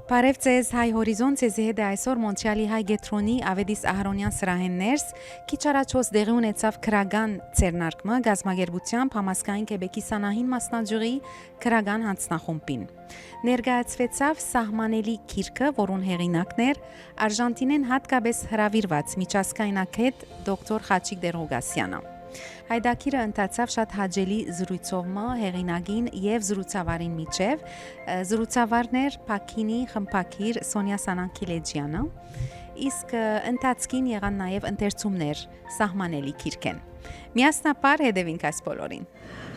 Բարև ձեզ, հայ հորիզոն ձեզի հետ է այսօր Մոնտրեալի հայ գետրոնի Ավետիս Ահարոնյան սրահեններս, քիչ առաջ դեղի ունեցավ քրական ցերնարկումը գազագերբությամբ համասկային Քեբեկի սանահին մասնաճյուղի քրական հանձնախումբին։ Ներկայացվեցավ սահմանելի գիրքը, որուն հեղինակն էր Արժանտինեն հատկապես հրավիրված միջազգայնագետ դոկտոր Խաչիկ Դերողասյանը։ Հայդակիրը ընթացավ շատ հաճելի զրույցով հեղինակին եւ զրուցավարին միջև, զրուցավարներ Փակինի խմբակիր Սոնյա Սանանքիլեջյանը, իսկ ընթացքին եղան նաեւ ընթերցումներ սահմանելի գիրքեն։ Միասնապար հետևենք այս բոլորին։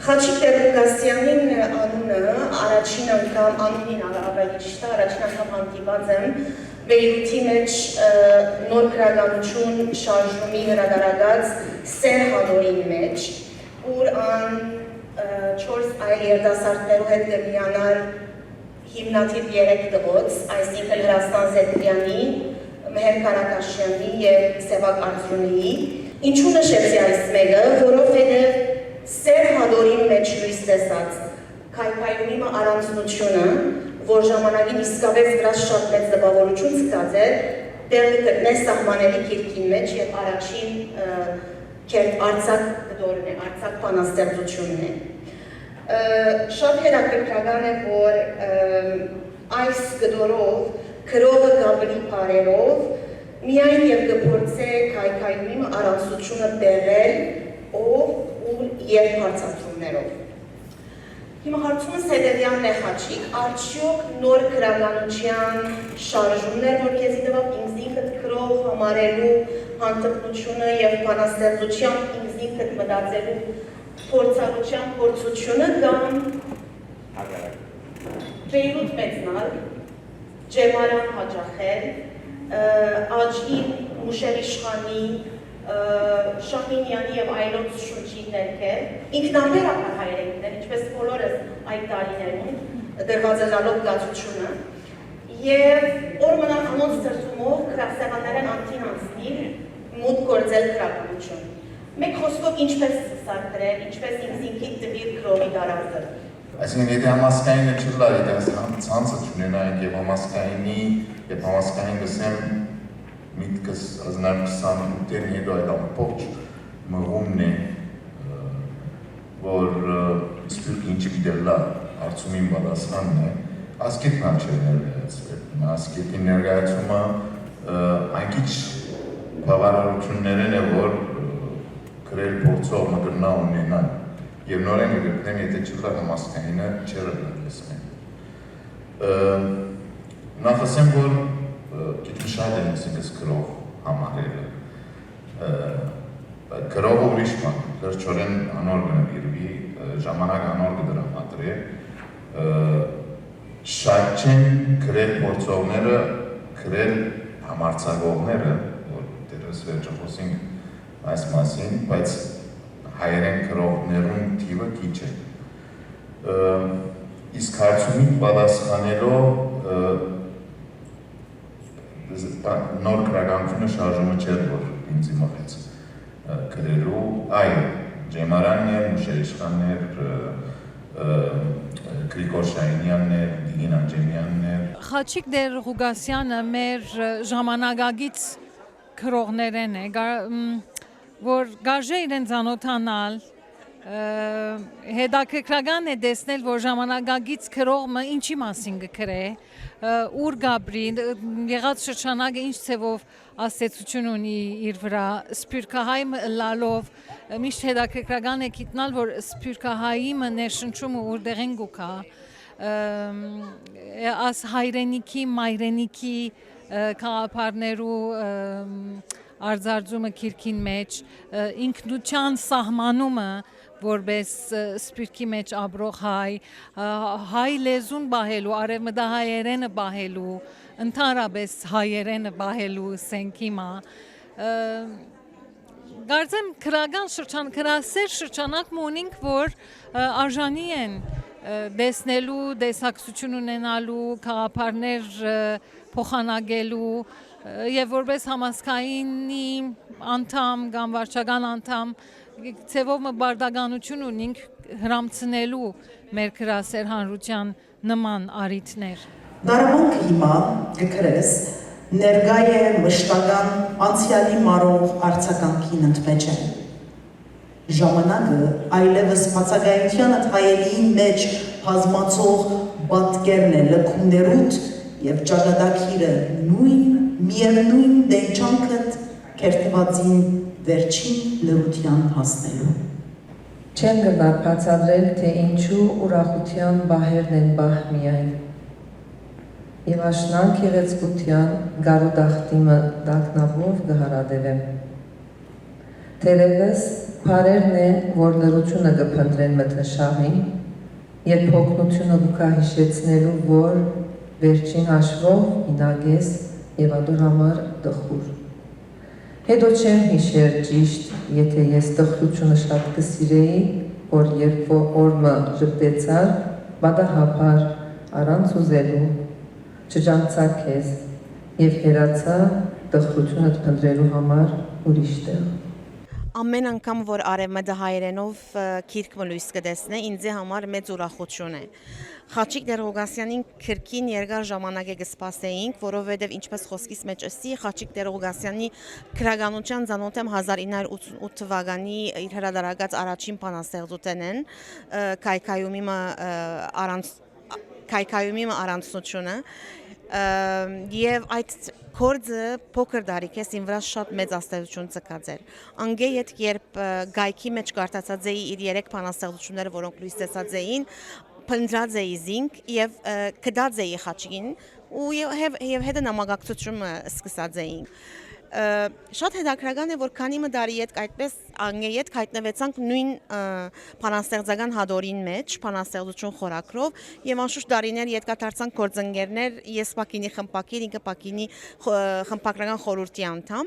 Խաչիկ Դերողասյանին անունը առաջին անգամ անունին ավելի ճիշտ առաջին անգամ հանդիպած եմ Բեյրութի մեջ նոր քրագանություն շարժումի հրադարագած Սեր Հադորին մեջ, ուր ան 4 այլ երդասարտներու հետ կմիանար հիմնադիր 3 տղոց, այսինքն Հրաստան Զեդրյանի, Մեհեր Կարակաշյանի և Սևակ Արծրունիի, ինչու նշեցի այս մեկը, որովհետև Սեր Հադորին մեջ լույս տեսած քայքայունիմը առանձնությունը, որ ժամանակին իսկապես դրա շատ մեծ տպավորություն ցկած էր, տեղը գտնես սահմանելի գիրքին մեջ եւ առաջին կերտ արձակ գդորն է, արձակ բանաստեղծությունն է։ Շատ հետաքրքրական է, որ այս գդորով, քրովը գաբրի բարերով, միայն եւ կփորձե քայքայունիմը առանձնությունը բերել ով ու եւ հարցադրումներով։ Հիմա հարցումս հետևյալն է Խաչիկ, արդյոք նոր քրագանության շարժումներ, որ քեզի տվավ ինձ ինքդ քրով համարելու հանդգնությունը եւ բանաստեղծության ինձ ինքդ մտածելու փորձառության փորձությունը կամ Բեյրութ մեծնալ, Ջեմարան հաճախել, Աջին Մուշել իշխանի Շահինյանի և այլոց շուրջի ներքեր, ինքնաբերական հայրենիքներ, ինչպես բոլորս այդ տարիներում դրվածելալով գացությունը, և օրմնան անոնց ծրծումով քրասեղաններեն անտին անցնիվ մուտ գործել քրականություն։ Մեկ խոսքով ինչպես սար գրել, ինչպես ինքին տվիր քրովի դարարդր։ Այսինքն, եթե համասկայինը չլար, եթե ցանցը չունենայինք և համասկայինի, և համասկային գսեմ միտքս ազնար 28-ին հետո այդ ամբողջ մղումն է, որ սպյուրք ինչի գիտելա հարցումին բադասխանն է, ասկետն անչեր ներգայացվել։ Ասկետի ներգայացումը այնքիչ բավարարություններն է, որ գրել փորձող մգրնա ունենան, և նորեն կգրտնեմ, եթե չլար համասկայինը չերը լսմեն։ Նախասեմ, որ Քիչ շատ են ինքս գրող համարելը, գրողը ուրիշ բան, վերջորեն անոր գնվիրվի, ժամանակ անոր կդրամատրի, շատ չեն գրել փորձողները, գրել համարձակողները, որ դերս վերջը խոսենք այս մասին, բայց հայերեն գրողներուն թիվը քիչ է։ Իսկ հարցումին պատասխանելով նոր քրագանությունը շարժումը չէր, որ ինձ մղեց գրելու, այլ Ջեմարանն էր, Մուշել իշխանն էր, Գրիգոր Շահինյանն էր, Դիգին Անջեմյանն էր։ Խաչիկ Դերողասյանը մեր ժամանակագից քրողներեն է, որ գարժե իրեն ծանոթանալ, հետաքրքրական է տեսնել, որ ժամանակագից քրողը ինչի մասին կգրե, ուր գաբրի, եղած շրջանակը ինչ ցևով աստեցություն ունի իր վրա, սփյուռքահայ լալով, միշտ հետաքրքրական է գիտնալ, որ սփյուռքահայի ներշնչումը որտեղեն գուքա, աս հայրենիքի, մայրենիքի քաղաքարներու արձարծումը քիրքին մեջ, ինքնության սահմանումը որպես սպիրկի մեջ ապրող հայ լեզուն բահելու, արևմտահայերենը բահելու, ընդհանրապես հայերենը բահելու սենքի մա, Գարձեմ քրական շրջան, քրասեր շրջանակ մոնինք, որ արժանի են դեսնելու, դեսակցություն ունենալու, քաղաքարներ փոխանակելու եւ որպես համասկայնի անդամ կամ վարչական անդամ ցևով մբարդականություն ունենք հրամցնելու մեր քրասեր հանրության նման արիթներ։ Դարամանքը հիմա գկրես ներգայ է մշտական անցյալի մարող արձականքին ընդմեջ են։ Ժամանակը այլևս բացակայությանդ հայելիին մեջ հազմացող բատկերն է լքումներուտ և ճագադակիրը միևնույն դենչանքըտ կերտվածին վերջին լրության հասնելու։ Չեն գնար բացադրել, թե ինչու ուրախության բահերն են բահ միայն։ Եվ աշնան քեղեցկության գարուդախտիմը դակնաբով գհարադևեմ։ Թերևս բարերն են, որ լրությունը գպնդրեն մթնշաղին, երբ հոգնությունը գուկա հիշեցնելու, որ վերջին հաշվով ինագես և ադոր համար դխուր։ Հետո չեմ հիշեր ճիշտ, եթե ես դխրությունը շատ կսիրեի, որ երբ օրմը ժպտեցար, բադահապար, առանց ուզելու, չջանցա քեզ և հերացա դխրությունըտ փնտրելու համար ուրիշ տեղ։ Ամեն անգամ, որ արևմտը հայերենով քիրքը լույս կտեսնե, ինձ համար մեծ ուրախություն է։ Խաչիկ Տեր-Ղուգասյանին քրքին երկար ժամանակ է կսպասեինք, որովհետև ինչպես խոսքիս մեջ ըսի, Խաչիկ Տեր-Ղուգասյանի քրագանության ծանոթ եմ 1988 թվականի իր հրատարակած առաջին բանաստեղծությունն են, Քայքայումի առանցությունը, և այդ կորձը փոքր դարիքես իմ վրա շատ մեծ աստեղություն ծկած էր։ Անգե ետ երբ գայքի մեջ կարդացած էի իր 3 բանաստեղծությունները, որոնք լույս տեսած էին, փնտրած էի զինք և կդած էի Խաչիկին և հետը նամակակցությունը սկսած էինք։ Շատ հետաքրքրական է, որ քանի տարի ետ այդպես անգե ետ հայտնվեցանք նույն բանաստեղծական հադորին մեջ, բանաստեղծություն խորագրով և անշուշտ տարիներ ետ կդարձանք գործընկերներ, ես Պակինի խմբակիր, ինքը Պակինի խմբակրական խորհրդի անդամ։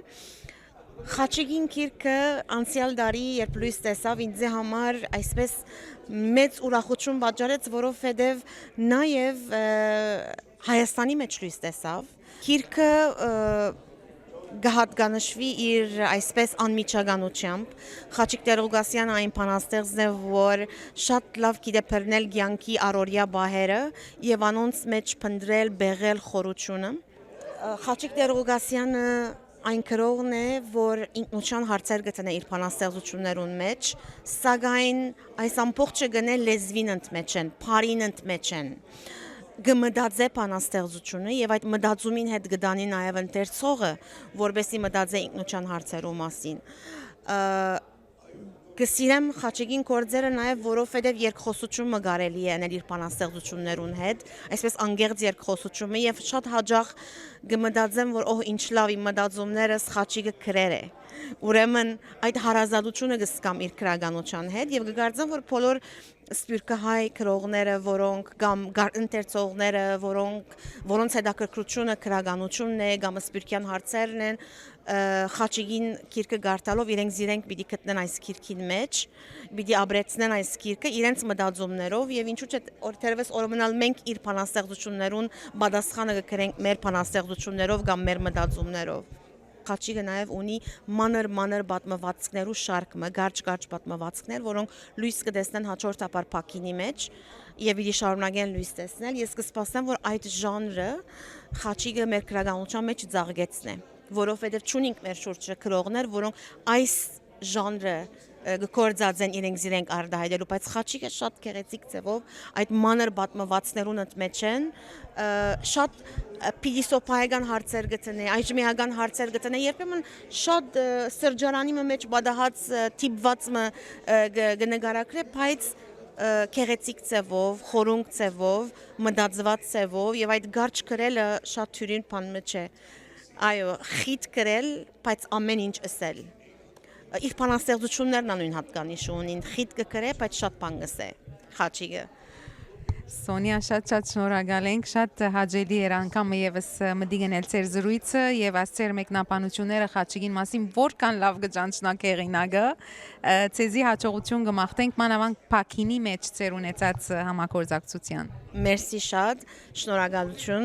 Խաչիկին քիրքը անցյալ տարի երբ լույս տեսավ ինձ համար այսպես մեծ ուրախություն պատճառեց, որովհետև նաև Հայաստանի մեջ լույս տեսավ։ Քիրքը գահատկանշվի իր այսպես անմիջականությամբ։ Խաչիկ Տեր-Ղուգասյանը այն բանաստեղծն է, որ շատ լավ գիտե բռնել կյանքի առօրյա բահերը և անոնց մեջ փնտրել, բեղել խորությունը։ Խաչիկ Տեր-Ղուգասյանը այն գրողն է, որ ինքնության հարցեր գտնե իր բանաստեղծություններուն մեջ, սակայն այս ամբողջը գնե լեզվին ընդմեջ են, բառին ընդմեջ են։ Գմտածե բանաստեղծությունը և այդ մտածումին հետ գտանի նաև ընթերցողը, որպեսզի մտածե ինքնության հարցերու մասին։ Կսիրեմ Խաչիկին գործերը նաև, որովհետև երկխոսությունը կարելի է անել իր բանաստեղծություններուն հետ, այսպես անգեղծ երկխոսությունը և շատ հաճախ կմտածեմ, որ ինչ լավ իմ մտածումներս Խաչիկը գրեր է։ Ուրեմն այդ հարազատությունը կզգամ իր գրականության հետ և կկարծեմ, որ բոլոր սփյուռքահայ գրողները, կամ ընթերցողները, որոնց հետաքրքրությունը գրականությունն է, կամ սփյուռքյան հարցերն են, Խաչիկին քիրքը կարդալով իրենք պիտի գտնեն այս քիրքին մեջ, պիտի ապրեցնեն այս քիրքը իրենց մտածումներով և ինչու՞ չէ թերևս օրմնալ մենք իր բանաստեղծություններուն պատասխանը կգրենք մեր բանաստեղծություններով կամ մեր մտածումներով։ Խաչիկը նաև ունի մանր պատմվածքներու շարք, կարճ պատմվածքներ, որոնք լույս կտեսնեն հաջորդաբար Պակինի մեջ և պիտի շարունակեն լույս տեսնել։ Ես կսպասեմ, որ այդ ժանրը Խաչիկը մեր գրականության մեջ ծաղկեցնե, որովհետև չունենք մեր շուրջը գրողներ, որոնք այս ժանրը գործածեն իրենք արտահայտելու, բայց Խաչիկը շատ գեղեցիկ ձևով այդ մանր պատմվածքներուն ընդմեջ են, շատ փիլիսոփայական հարցեր գտնե, այժմիական հարցեր գտնե, երբեմն շատ սրճարանի մեջ բադահած տիպված կնկարագրե, բայց գեղեցիկ ձևով, խորունկ ձևով, մտածված ձևով և այդ կարճ գրելը շատ թյուրին բան չէ։ Այո, խիտ գրել, բայց ամեն ինչ ասել։ Իր բանաստեղծություններն նույն հատկանիշ ունին, խիտ կգրե, բայց շատ բան կսե Խաչիկը։ Սոնյա, շատ շնորհակալ ենք, շատ հաճելի էր անգամ եւս մտի գնել ձեր զրույցը եւ ասցեր մեկնաբանությունները Խաչիկին մասին, որքան լավ կճանչնակ հեղինակը, ցեզի հաջողություն կմաղթենք մանավանդ Պակինի մեջ ձեր ունեցած համագործակցության։ Մերսի շատ, շնորհակալություն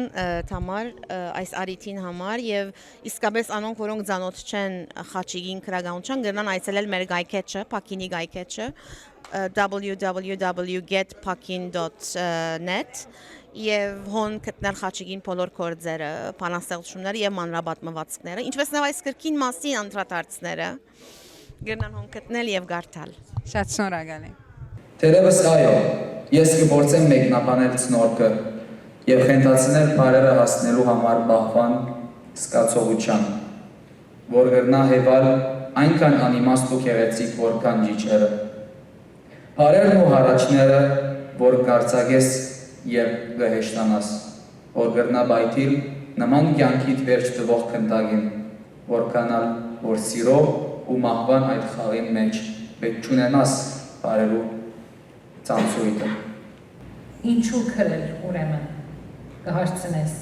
Թամար այս արիթին համար եւ իսկապես անոնք, որոնք ծանոթ չեն Խաչիկին քրագանության, գնան այցելել մեր գայքեչը, Պակինի գայքեչը www.getpakin.net եւ հոն գտնել խաչիկին բոլոր կորձերը, բանաստեղծությունները եւ մանրապատմվածքները, ինչպես նաեւ այս կրկին մասին անդրադարձները գնան հոն գտնել եւ գարտալ։ Շատ շնորհակալ եմ։ Թերևս այո, ես կփորձեմ մեկնաբանել ցնորքը եւ խենթացնել բարերը հասնելու համար բախվան զգացողության, որ գրնա հեվալ այնքան անիմաստ ու գեղեցիկ, որքան ջիջերը։ Բարերն ու հարաճները, որ կարծագես եւ գհեշտանաս, որ գրնա բայթիլ նման կյանքիդ վերջ տվող քնտագին, որքանալ որ սիրով ու մահվան այդ խաղին մեջ պետք չունենաս բարերու ծանցույթը։ Ինչու քրել ուրեմն կհարցնես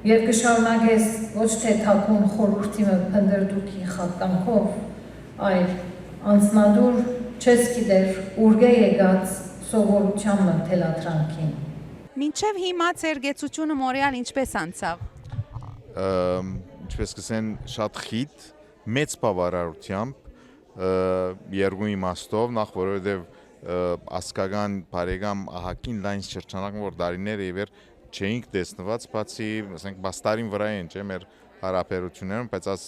եւ կշարունակես ոչ թե թակուն խորհրդի փնդրդուքի խապկանքով, այլ անձնադուր չես գիտեր ուրգե եկած սովորության թելատրանքին։ Մինչև հիմա ձեր գեցությունը Մորեալ ինչպես անցավ։ Ինչպես կսեն շատ խիտ, մեծ բավարարությամբ երկու իմաստով, նախ որովհետև ասկական բարեկամ ահակին լայն շրջանակ, որ դարիներ իվեր չէինք տեսնված, բացի բաստարին վրա են, չէ, մեր հարաբերություններում, բայց այս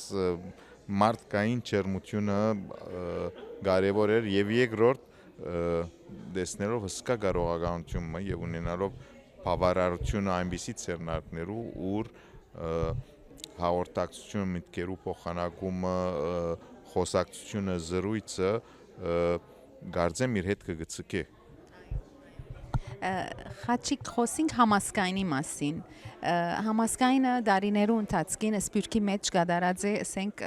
մարդկային ջերմությունը կարևոր էր եւ երկրորդ տեսնելով հսկա կարողականությունը եւ ունենալով բավարարությունը այնպիսի ցերնակներու, ուր հաղորդակցությունը, միտքերու փոխանակումը, խոսակցությունը, զրույցը գարձեմ իր հետ կգցկե։ Խաչիկ խոսինք համասկայնի մասին։ Համասկայնը դարիներու ընթացքին սպյուրքի մեջ գդարած է, ասենք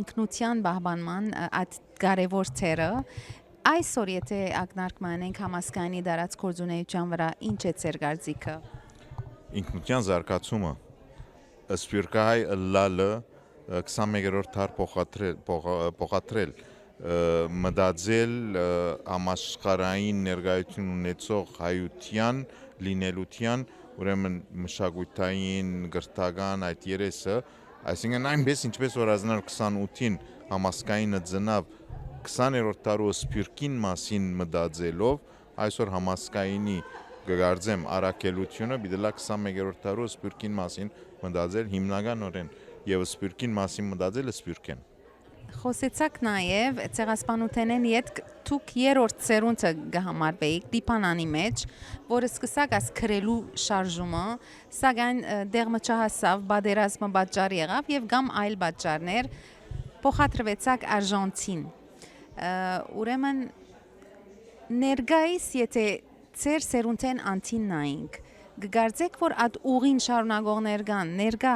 ինքնության բահբանման այդ կարևոր թերը։ Այսօր եթե ակնարկման ենք համասկայնի դարած գործունեության վրա, ինչ է ձեր կարծիքը։ Ինքնության զարգացումը սպյուրքահայ լալը 21-րդ դար փոխադրել մտածել համաշխարհային ներկայություն ունեցող հայության լինելության, ուրեմն մշակութային, գրթական այդ երեսը, այսինքն այնպես ինչպես որ 1928-ին համասկայինը ծնավ 20-րդ դարու սպյուրքին մասին մտածելով, այսօր համասկայինի գարձեմ առաքելությունը դիտելա 21-րդ դարու սպյուրքին մասին մտածել հիմնականորեն եւ սպյուրքին մասին մտածելը սպյուրքեն։ Խոսեցաք նաև ցեղասպանութենեն յետ դուք երրորդ սերունդը կհամարվեիք դիպանանի մեջ, որը սկսակ աս քրելու շարժումը, սակայն դեղը չհասավ, բادرազմը պատճառ եղավ եւ կամ այլ պատճառներ փոխադրվեցաք Արժանտին։ Ուրեմն ներգայիս եթե ծեր սերունդեն անտին նայինք, գարձեք որ այդ ուղին շարունակողներ կան, ներգա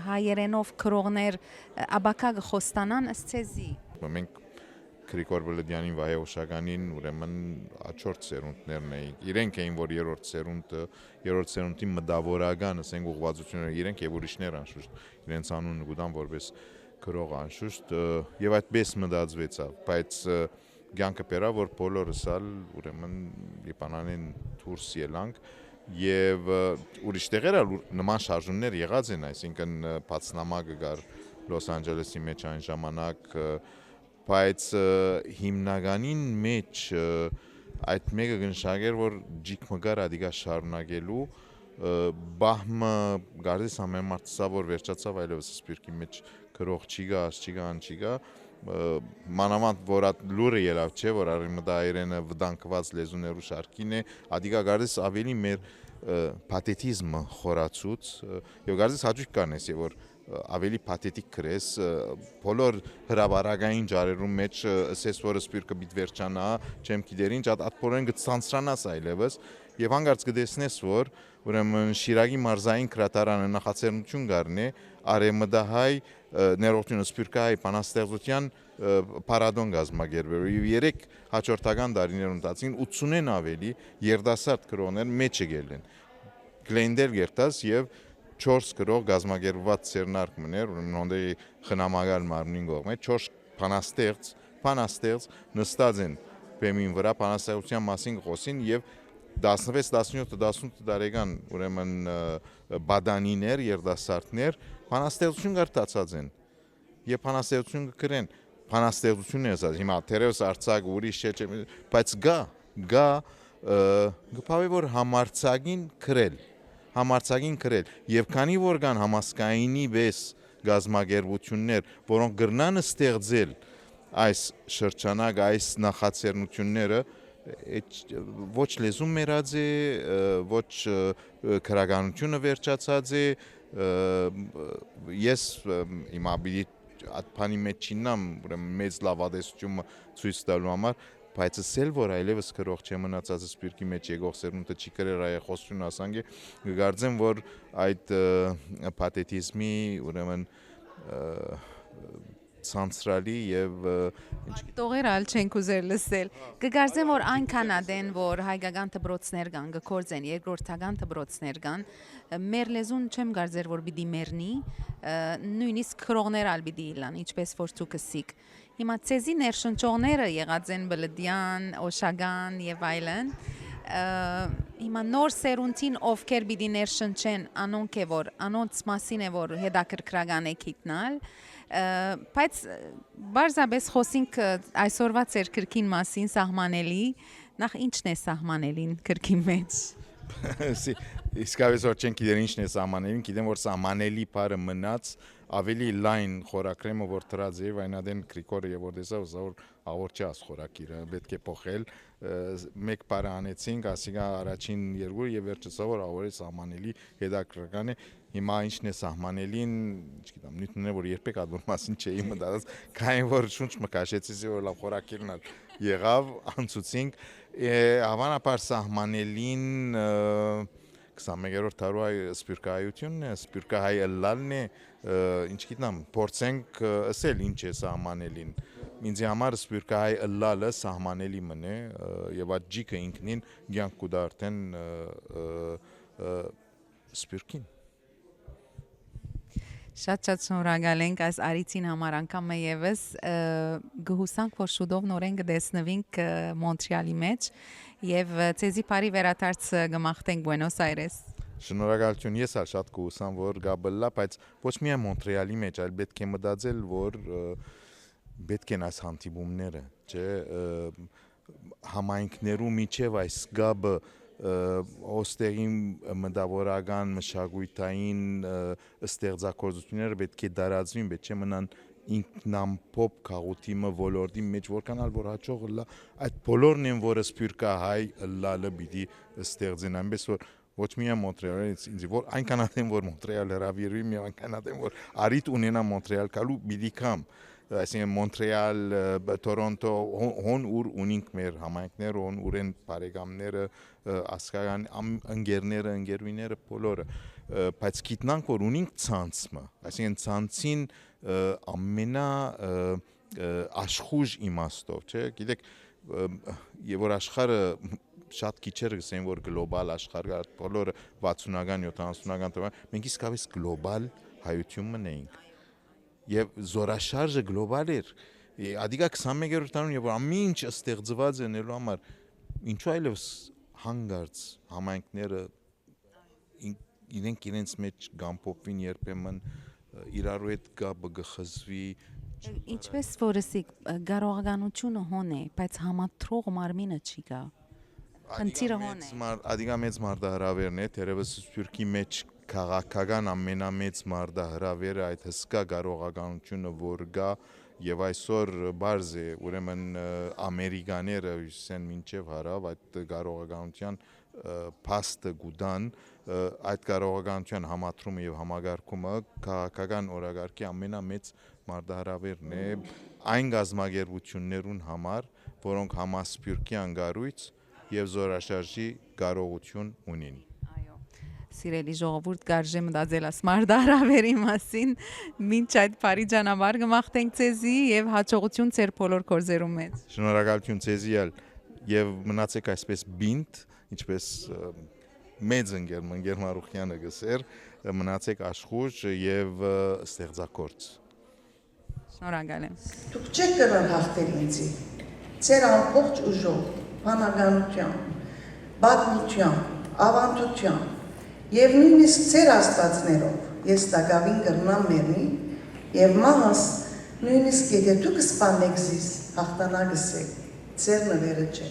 հայերենով քրողներ աբակա խոստանան ըսցեզի։ Մենք Գրիգոր Բլեդյանին Վահեոշականին ուրեմն աչորդ սերունդներն էին։ Իրենք էին որ երրորդ սերունդի մտավորական, ասենք ուղղվածությունները իրենք եւ ուրիշներ անշուշտ իրենց անունը գուտան որպես քրող անշուշտ եւ այդպես մտածվեցավ, բայց կյանքը բերավ որ բոլորս ալ ուրեմն Լիբանանին դուրս ելանք եւ ուրիշ տեղեր նման շարժումներ եղած են, այսինքն բացնամակը գար Լոս Անջելեսի մեջ այն ժամանակ, բայց հիմնականին մեջ այդ մեկը գնշագեր որ ջիկը գար ադիգա շարունակելու բահմը գարդես ամեն մարդ սա որ վերջացավ այլևս սպյուրքի մեջ քրող չի գա, չի գա մանավանդ որ այդ լուրը ելավ չէ որ արիմդայերենը վտանգված լեզուներու շարքին է ադիգա գարդես ավելի մեր պաթետիզմը խորացուց եւ գարդես հաճույք կանես եւ որ ավելի պաթետիկ քրես բոլոր հրաբարագային ջարերու մեջ ասես որ սպյուրքը բիտ վերջանա չեմ գիտեր ինչ այդ փորեն գցանցրանաս այլևս եւ հանգարց կդեսնես որ ուրեմն Շիրագի մարզային քրատարանը նախաձեռնություն գարնե արեմդահայ ներողություն սպյուրքահայ բանաստեղծության պարադոն գազմագերբերու եւ 3 հաջորդական դարիներում տածին 80-ն ավելի երդասարդ քրոներ մեջը գելեն գլենդեր գերտաս եւ 4 գրող գազմագերբված ցերնարկմներ ուրեմն ոնդեի խնամագալ մարմնին գողմե 4 բանաստեղծ նստած են բեմին վրա բանաստեղծության մասին խոսին եւ 16-17 տարեկան ուրեմն բադանիներ երդասարտներ բանաստեղծություն գարտացած են եւ բանաստեղծություն կգրեն բանաստեղծությունն է ասած հիմա թերևս Արցախ ուրիշ չէ բայց գա գպավի որ համարցագին քրել եւ քանի որ կան համասկայինի վես գազագերբություններ, որոնք գրնան ստեղծել այս շրջանակ, այս նախաձեռնությունները, ոչ լեզուն մերած է, ոչ քրագանությունը վերջացած է, ես հիմա այդ բանի մեջ չինամ, ուրեմն մեծ լավադեսությունը ցույց տալու համար, բայց ասել որ այլևս քրող չէ մնացած սպիրկի մեջ եկող սերունդը չի կրեր այ խոսություն ասանք է, գարձեմ որ այդ պաթետիզմի ուրեմն ցանցրալի եւ տողեր ալ չենք ուզեր լսել կգարձեմ որ այնքան ադեն որ հայկական դբրոցներ կան գործեն երկրորդական դբրոցներ կան մեր լեզուն չեմ գարձեր որ պիտի մեռնի նույնիսկ քրողներ ալ պիտի իլան ինչպես որ ցու կսիկ հիմա ցեզի ներշնչողները եղած են բլդյան օշագան եւ այլն հիմա նոր սերունդին ովքեր պիտի ներշնչեն անոնք է որ անոնց մասին է որ հետաքրքրական է գիտնալ բայց բարձաբես խոսենք այսօրվա ծեր քրքին մասին սահմանելի նախ ինչն է սահմանելին քրքի մեջ իսկապես որ չենք գիտեր ինչն է սահմանելին գիտեմ որ սահմանելի բառը մնաց ավելի լայն խորակրեմը որ դրած է այնադեն քրիկորը եւ որ դեսա որ ավոր չի աս խորակիրը պետք է փոխել մեկ բառ անեցինք ասիկա առաջին երկու եւ վերջը որ ավոր է սահմանելի հետաքրքրական է հիմա ինչն է սահմանելին չգիտեմ նույնն է որ երբեք այդ մասին չէի մտածած քային որ շունչ մկաշեցի որ լավ խորակիրն եղավ անցուցինք հավանաբար սահմանելին 21-րդ դարու սպիրկայությունն է սպիրկահայ ըլլալն է ինչ գիտնամ փորձենք ասել ինչ է սահմանելին ինձ համար սպիրկահայ ըլլալը սահմանելի մնե եւ այդ ջիկը ինքնին ցանկ կուտա արդեն սպիրկին Շատ շնորհակալ ենք այս արիցին համար անգամ եւս գհուսանք որ շուտով նորեն կտեսնվենք Մոնտրեալի մեջ եւ ցեզի բարի վերադարձ կմաղթենք Բուենոս Այրես Շնորհակալություն ես ալ շատ կհուսամ որ գաբլլա բայց ոչ միայն Մոնտրեալի մեջ այլ պետք է մտածել որ պետք են այս հանդիպումները չէ համայնքներու միջև այս գաբը ոստերի մտավորական մշակութային ստեղծագործությունները պետք է դարածվին, պետք է մնան ինքնամփոփ քաղուտիմը ոլորտի մեջ որքանալ որ հաջող լա այդ բոլորն են որը սպիրկահայ լալը պիտի ստեղծեն այնպես որ ոչ միայն Մոնտրեալից ինձ որ այնքան ադեմ որ Մոնտրեալ հրավիրվի մի այնքան ադեմ որ արիտ ունենա Մոնտրեալ կալու պիտի կամ այսինքն Մոնտրեալ, Տորոնտո, հոն ուր ունենք մեր համայնքները, հոն ուր են բարեկամները, ասկական ընկերները, ընկերուիները բոլորը, բայց գիտնանք որ ունենք ցանցը, այսինքն ցանցին ամենա աշխուժ իմաստով, չէ՞, գիտեք, եւ որ աշխարհը շատ քիչեր գսեն որ գլոբալ աշխարհը բոլորը 60-ական 70-ական տվան, մենք իսկապես գլոբալ հայություն մնենք Եվ զորաշարժը գլոբալ էր, ադիգա 21-րդ տարում եւ ամինչ ստեղծված է նելու համար ինչու այլևս հանգարց համայնքները իրենց մեջ գամփոփվին երբեմն իրարու հետ գաբը գխզվի Ինչպես որսիկ կարողականությունը հոն է, բայց համատրող մարմինը չի գա Խնդիրը հոն է Ադիգա մեծ մարտահրավերն է, թերևս Սփյուռքի մեջ քաղաքական ամենամեծ մարտահրավերը այդ հսկա կարողականությունը որ գա եւ այսօր բարձ է ուրեմն ամերիկաները հյուսեն մինչեւ հարավ այդ կարողականության փաստը գուտան այդ կարողականության համատրումը եւ համագարկումը քաղաքական օրագարկի ամենամեծ մարտահրավերն է այն գազագերբություններուն համար որոնք համասփյուռքի անգարույց եւ զորաշարժի կարողություն ունին Սիրելի ժողովուրդ կարժե մտածել աս մարտահրավերի մասին մինչ այդ բարի ճանապարհ կմաղթենք ցեզի եւ հաջողություն ձեր բոլոր գործերում մեջ Շնորհակալություն ցեզի եւ մնացեք այսպես բինտ ինչպես մեծ ընկեր Մարուխյանը գսեր մնացեք աշխուժ եւ ստեղծագործ Շնորհակալ եմ Դուք չեք կարող հաղթել ինձ ձեր ամբողջ ուժով բանականությամբ բադմությամբ ավանդությամբ Եվ նույնիսկ ձեր աստվածներով ես տակավին կրնամ մերնի և մահս նույնիսկ եթե դուք սպանեք զիս հաղթանակս եք, ձեր նվերը չէ։